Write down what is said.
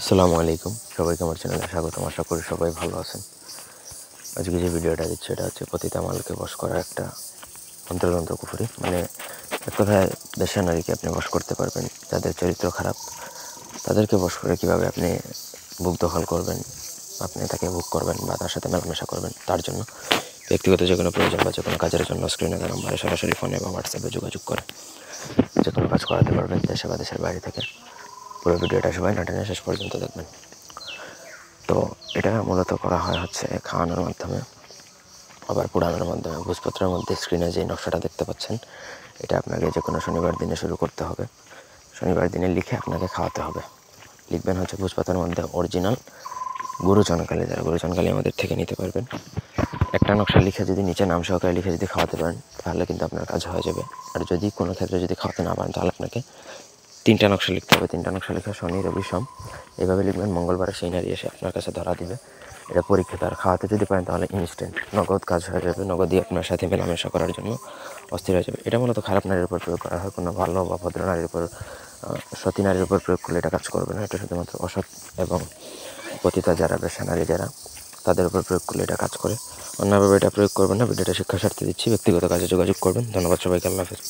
আসসালামু আলাইকুম, সবাইকে আমার চ্যানেলে স্বাগতম। আশা করি সবাই ভালো আছেন। আজকে যে ভিডিওটা দিচ্ছি এটা হচ্ছে পতিতা মালকে বশ করার একটা অন্তর্যন্ত্র কুফুরি। মানে এক কথায় বেশ্যা নারীকে আপনি বশ করতে পারবেন। যাদের চরিত্র খারাপ তাদেরকে বশ করে কীভাবে আপনি বুক দখল করবেন, আপনি তাকে বুক করবেন বা তার সাথে মেলামেশা করবেন, তার জন্য ব্যক্তিগত যে কোনো প্রয়োজন বা যে কোনো কাজের জন্য স্ক্রিনে দেওয়া নাম্বারে সরাসরি ফোনে বা হোয়াটসঅ্যাপে যোগাযোগ করে যে কোনো কাজ করাতে পারবেন, দেশে বা দেশের বাইরে থেকে। পুরো ভিডিওটা সবাই না টেনে শেষ পর্যন্ত দেখবেন। তো এটা মূলত করা হয় হচ্ছে খাওয়ানোর মাধ্যমে, আবার পোড়ানোর মাধ্যমে। ভোজপত্রের মধ্যে স্ক্রিনে যে নকশাটা দেখতে পাচ্ছেন, এটা আপনাকে যে কোনো শনিবার দিনে শুরু করতে হবে। শনিবার দিনে লিখে আপনাকে খাওয়াতে হবে। লিখবেন হচ্ছে ভোজপাতার মধ্যে অরিজিনাল গুরুচনকালী, যারা গুরুচনকালী আমাদের থেকে নিতে পারবেন। একটা নকশা লিখে যদি নিচে নাম সহকারে লিখে যদি খাওয়াতে পারেন তাহলে কিন্তু আপনার কাজ হয়ে যাবে। আর যদি কোনো ক্ষেত্রে যদি খাওয়াতে না পারেন তাহলে আপনাকে 3টা নকশা লিখতে হবে। 3টা নকশা লিখে শনি, রবি, সোম এভাবে লিখবেন। মঙ্গলবারে সেই নারী এসে আপনার কাছে ধরা দিবে। এটা পরীক্ষিত। আর খাওয়াতে যদি পারেন তাহলে ইনস্ট্যান্ট নগদ কাজ হয়ে যাবে। নগদই আপনার সাথে মেলামেশা করার জন্য অস্থির হয়ে যাবে। এটা মূলত খারাপ নারীর উপর প্রয়োগ করা হয়। কোনো ভালো বা ভদ্র নারীর উপর, সতী নারীর উপর প্রয়োগ করলে এটা কাজ করবে না। এটা শুধুমাত্র অসৎ এবং পতিতা যারা, বেশ্যা নারী যারা, তাদের উপর প্রয়োগ করলে এটা কাজ করে। অন্যভাবে এটা প্রয়োগ করবেন না। ভিডিওটা শিক্ষার স্বার্থে দিচ্ছি। ব্যক্তিগত কাজে যোগাযোগ করবেন। ধন্যবাদ সবাইকে। আল্লাহ হাফেজ।